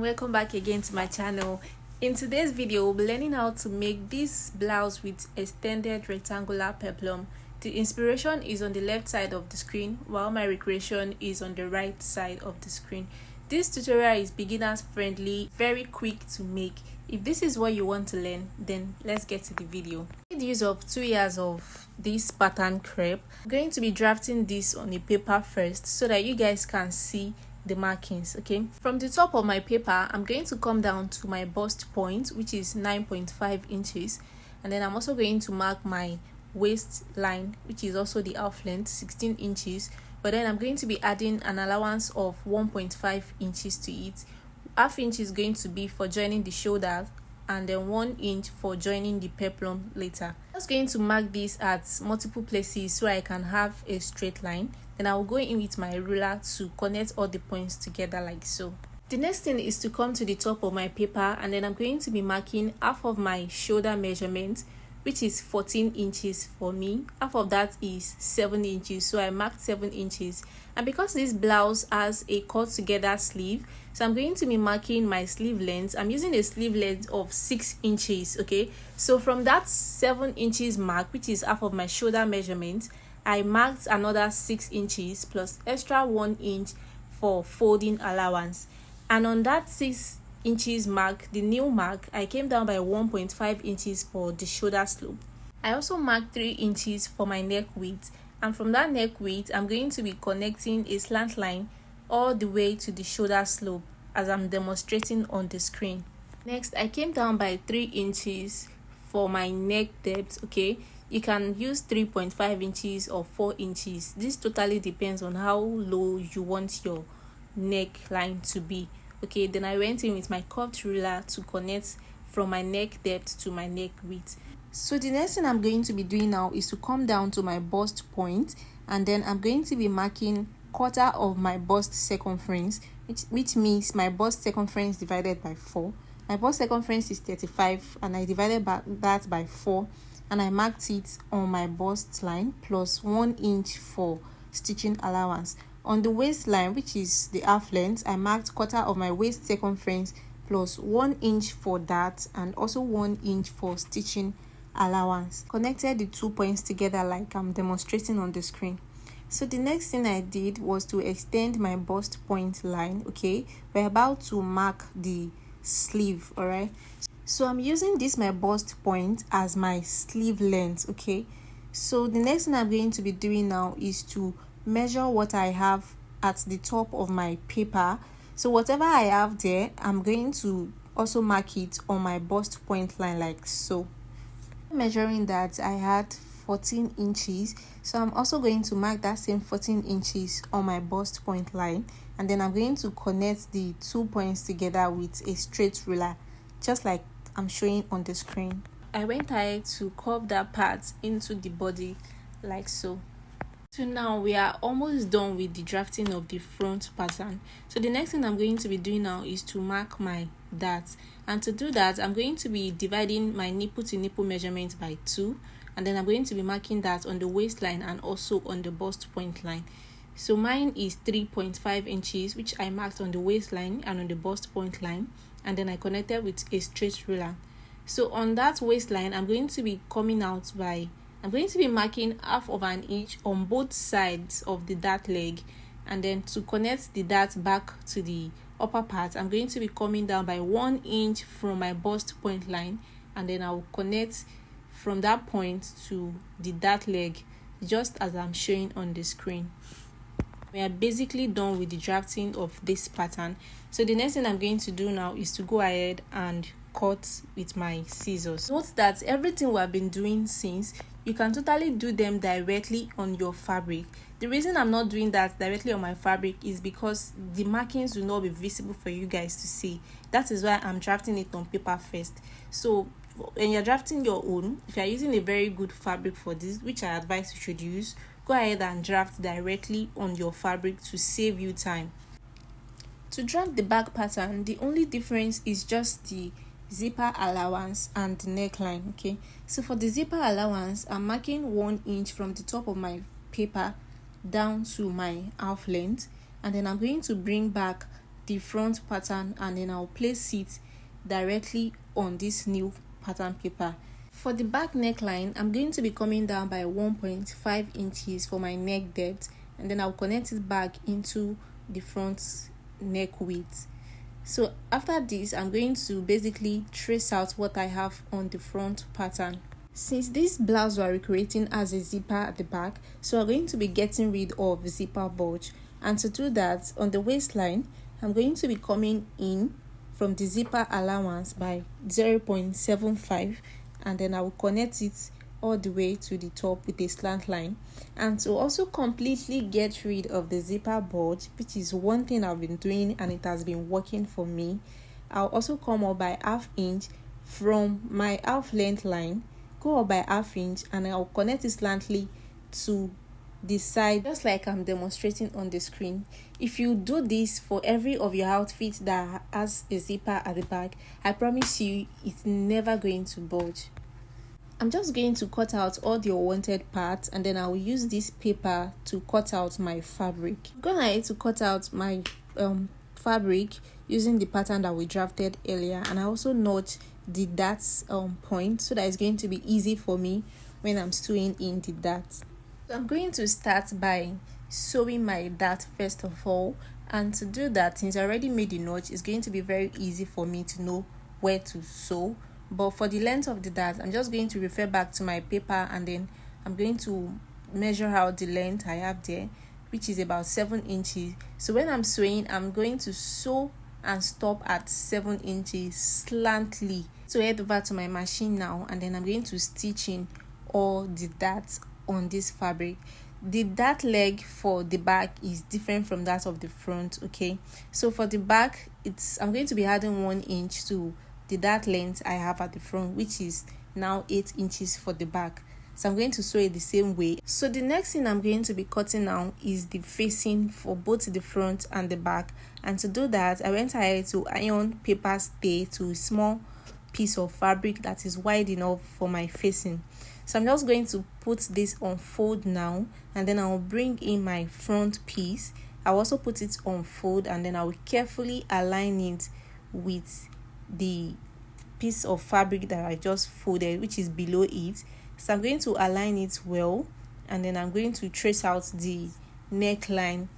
welcome back again to my channel. In today's video we'll be learning how to make this blouse with extended rectangular peplum. The inspiration is on the left side of the screen while my recreation is on the right side of the screen. This tutorial is beginners friendly, very quick to make. If this is what you want to learn, then let's get to the video. I made use of 2 years of this pattern crepe. I'm going to be drafting this on a paper first so that you guys can see the markings. Okay, from the top of my paper I'm going to come down to my bust point, which is 9.5 inches, and then I'm also going to mark my waistline, which is also the half length, 16 inches, but then I'm going to be adding an allowance of 1.5 inches to it. Half inch is going to be for joining the shoulder and then 1 inch for joining the peplum later. I'm just going to mark this at multiple places so I can have a straight line. Then I will go in with my ruler to connect all the points together like so. The next thing is to come to the top of my paper, and then I'm going to be marking half of my shoulder measurement, which is 14 inches for me. Half of that is 7 inches, so I marked 7 inches. And because this blouse has a cut together sleeve, so I'm going to be marking my sleeve length. I'm using a sleeve length of 6 inches. Okay, so from that 7 inches mark, which is half of my shoulder measurement, I marked another 6 inches plus extra 1 inch for folding allowance. And on that 6 inches mark, the new mark, I came down by 1.5 inches for the shoulder slope. I also marked 3 inches for my neck width, and from that neck width I'm going to be connecting a slant line all the way to the shoulder slope as I'm demonstrating on the screen. Next, I came down by 3 inches for my neck depth. Okay, you can use 3.5 inches or 4 inches. This totally depends on how low you want your neckline to be. Okay, then I went in with my curved ruler to connect from my neck depth to my neck width. So the next thing I'm going to be doing now is to come down to my bust point, and then I'm going to be marking quarter of my bust circumference, which means my bust circumference divided by 4. My bust circumference is 35 and I divided that by 4, and I marked it on my bust line plus 1 inch for stitching allowance. On the waistline, which is the half length, I marked quarter of my waist circumference plus 1 inch for that, and also 1 inch for stitching allowance. Connected the 2 points together like I'm demonstrating on the screen. So the next thing I did was to extend my bust point line. Okay, we're about to mark the sleeve. All right, so I'm using this my bust point as my sleeve length. Okay, so the next thing I'm going to be doing now is to measure what I have at the top of my paper. So whatever I have there, I'm going to also mark it on my bust point line like so. Measuring that, I had 14 inches, so I'm also going to mark that same 14 inches on my bust point line, and then I'm going to connect the 2 points together with a straight ruler, just like I'm showing on the screen. I went ahead to curve that part into the body like so. So now we are almost done with the drafting of the front pattern. So the next thing I'm going to be doing now is to mark my darts, and to do that I'm going to be dividing my nipple to nipple measurement by 2, and then I'm going to be marking that on the waistline and also on the bust point line. So mine is 3.5 inches, which I marked on the waistline and on the bust point line, and then I connected with a straight ruler. So on that waistline I'm going to be marking half of an inch on both sides of the dart leg, and then to connect the dart back to the upper part I'm going to be coming down by 1 inch from my bust point line, and then I will connect from that point to the dart leg just as I'm showing on the screen. We are basically done with the drafting of this pattern. So the next thing I'm going to do now is to go ahead and cut with my scissors. Note that everything we have been doing since, you can totally do them directly on your fabric. The reason I'm not doing that directly on my fabric is because the markings will not be visible for you guys to see. That is why I'm drafting it on paper first. So when you're drafting your own, if you're using a very good fabric for this, which I advise you should use, go ahead and draft directly on your fabric to save you time. To draft the back pattern, the only difference is just the zipper allowance and the neckline. Okay, so for the zipper allowance I'm marking 1 inch from the top of my paper down to my half length, and then I'm going to bring back the front pattern, and then I'll place it directly on this new pattern paper. For the back neckline, I'm going to be coming down by 1.5 inches for my neck depth, and then I'll connect it back into the front neck width. So after this, I'm going to basically trace out what I have on the front pattern. Since this blouse we are recreating as a zipper at the back, so we're going to be getting rid of zipper bulge, and to do that, on the waistline, I'm going to be coming in from the zipper allowance by 0.75, and then I will connect it all the way to the top with a slant line. And to also completely get rid of the zipper bulge, which is one thing I've been doing and it has been working for me, I'll also come up by ½ inch from my half length line, go up by ½ inch, and I'll connect it slantly to the side, just like I'm demonstrating on the screen. If you do this for every of your outfits that has a zipper at the back, I promise you it's never going to bulge. I'm just going to cut out all the unwanted parts, and then I will use this paper to cut out my fabric. I'm going ahead to cut out my fabric using the pattern that we drafted earlier, and I also notch the darts point so that it's going to be easy for me when I'm sewing in the darts. So I'm going to start by sewing my dart first of all, and to do that, since I already made the notch, it's going to be very easy for me to know where to sew. But for the length of the dart, I'm just going to refer back to my paper, and then I'm going to measure out the length I have there, which is about 7 inches. So when I'm sewing, I'm going to sew and stop at 7 inches slantly. So head over to my machine now, and then I'm going to stitch in all the darts on this fabric. The dart leg for the back is different from that of the front. Okay, so for the back, I'm going to be adding 1 inch to the dart length I have at the front, which is now 8 inches for the back. So I'm going to sew it the same way. So the next thing I'm going to be cutting now is the facing for both the front and the back, and to do that, I went ahead to iron paper stay to a small piece of fabric that is wide enough for my facing. So I'm just going to put this on fold now, and then I'll bring in my front piece. I'll also put it on fold, and then I will carefully align it with the piece of fabric that I just folded, which is below it. So I'm going to align it well, and then I'm going to trace out the neckline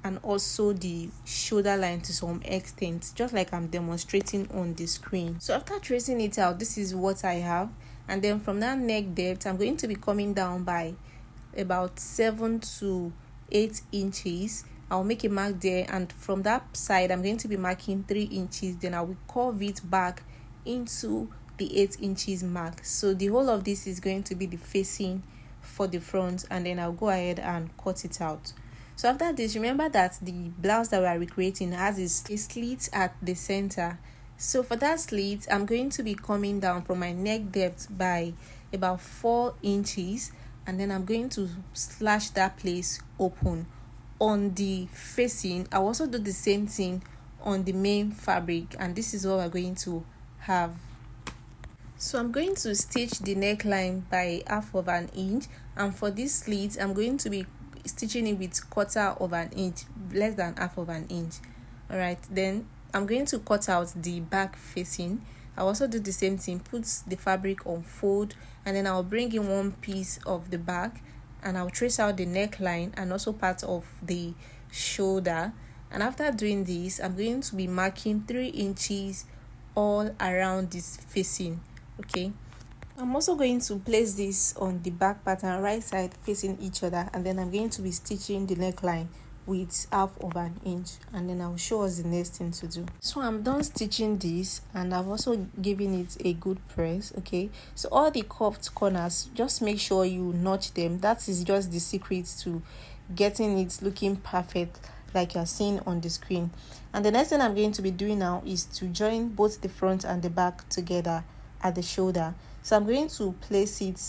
and also the shoulder line to some extent, just like I'm demonstrating on the screen. So after tracing it out, this is what I have. And then from that neck depth, I'm going to be coming down by about 7 to 8 inches. I'll make a mark there, and from that side, I'm going to be marking 3 inches. Then I will curve it back into the 8 inches mark. So the whole of this is going to be the facing for the front, and then I'll go ahead and cut it out. So after this, remember that the blouse that we are recreating has a slit at the center. So for that slit, I'm going to be coming down from my neck depth by about 4 inches, and then I'm going to slash that place open. On the facing, I'll also do the same thing on the main fabric, and this is what we're going to have. So I'm going to stitch the neckline by ½ inch, and for this slit, I'm going to be stitching it with 1/4 inch, less than ½ inch. Alright, then I'm going to cut out the back facing. I'll also do the same thing, put the fabric on fold, and then I'll bring in one piece of the back, and I'll trace out the neckline and also part of the shoulder. And after doing this, I'm going to be marking 3 inches all around this facing. Okay, I'm also going to place this on the back pattern, right side facing each other, and then I'm going to be stitching the neckline with ½ inch, and then I'll show us the next thing to do. So I'm done stitching this, and I've also given it a good press. Okay, so all the curved corners, just make sure you notch them. That is just the secret to getting it looking perfect like you're seeing on the screen. And the next thing I'm going to be doing now is to join both the front and the back together at the shoulder. So I'm going to place it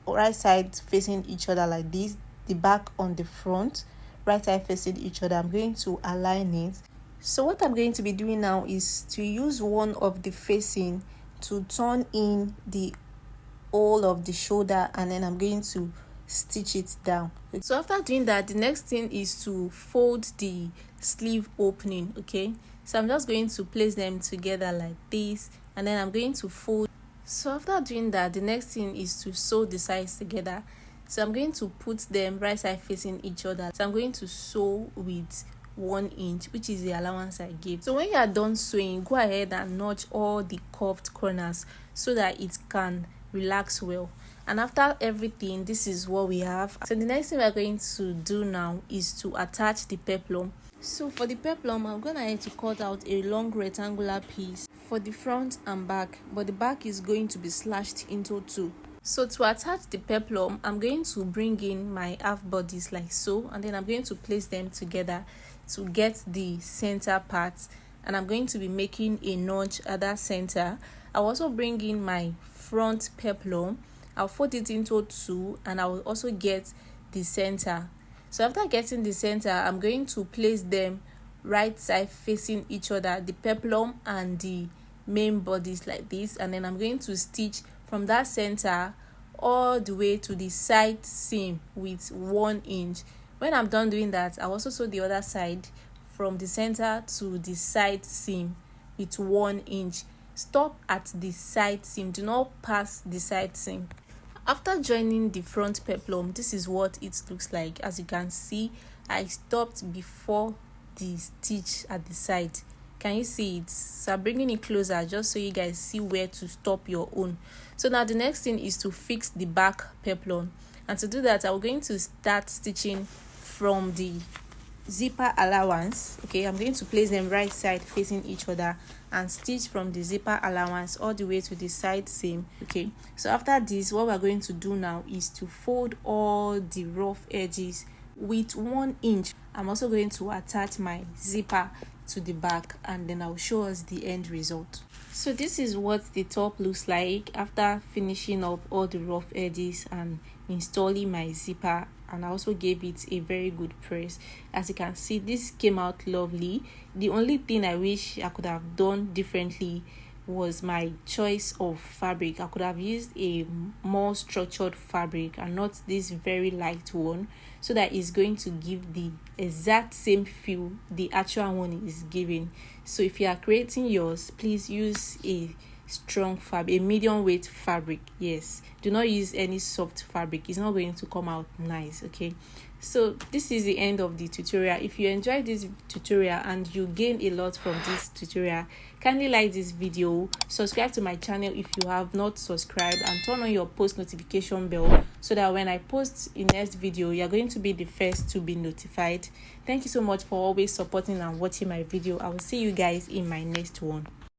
right side facing each other like this, the back on the front, right side facing each other. I'm going to align it. So what I'm going to be doing now is to use one of the facing to turn in the whole of the shoulder, and then I'm going to stitch it down. So after doing that, the next thing is to fold the sleeve opening. Okay, so I'm just going to place them together like this, and then I'm going to fold. So after doing that, the next thing is to sew the sides together. So I'm going to put them right side facing each other. So I'm going to sew with 1 inch, which is the allowance I gave. So when you are done sewing, go ahead and notch all the curved corners so that it can relax well. And after everything, this is what we have. So the next thing we're going to do now is to attach the peplum. So for the peplum, I'm gonna to cut out a long rectangular piece for the front and back, but the back is going to be slashed into 2. So to attach the peplum, I'm going to bring in my half bodies like so, and then I'm going to place them together to get the center part, and I'm going to be making a notch at that center. I'll also bring in my front peplum. I'll fold it into 2, and I will also get the center. So after getting the center, I'm going to place them right side facing each other, the peplum and the main bodies like this, and then I'm going to stitch from that center all the way to the side seam with 1 inch. When I'm done doing that, I'll also sew the other side from the center to the side seam with 1 inch. Stop at the side seam, do not pass the side seam. After joining the front peplum, this is what it looks like. As you can see, I stopped before the stitch at the side. Can you see it? So I'm bringing it closer just so you guys see where to stop your own. So now the next thing is to fix the back peplum, and to do that, I'm going to start stitching from the zipper allowance. Okay, I'm going to place them right side facing each other and stitch from the zipper allowance all the way to the side seam. Okay, so after this, what we're going to do now is to fold all the rough edges with 1 inch. I'm also going to attach my zipper to the back, and then I'll show us the end result. So this is what the top looks like after finishing up all the rough edges and installing my zipper, and I also gave it a very good press. As you can see, this came out lovely. The only thing I wish I could have done differently was my choice of fabric. I could have used a more structured fabric and not this very light one, so that it's going to give the exact same feel the actual one is giving. So if you are creating yours, please use a strong fabric, a medium weight fabric. Yes, do not use any soft fabric, it's not going to come out nice. Okay, so this is the end of the tutorial. If you enjoyed this tutorial and you gain a lot from this tutorial, kindly like this video, subscribe to my channel if you have not subscribed, and turn on your post notification bell so that when I post in next video, you're going to be the first to be notified. Thank you so much for always supporting and watching my video. I will see you guys in my next one.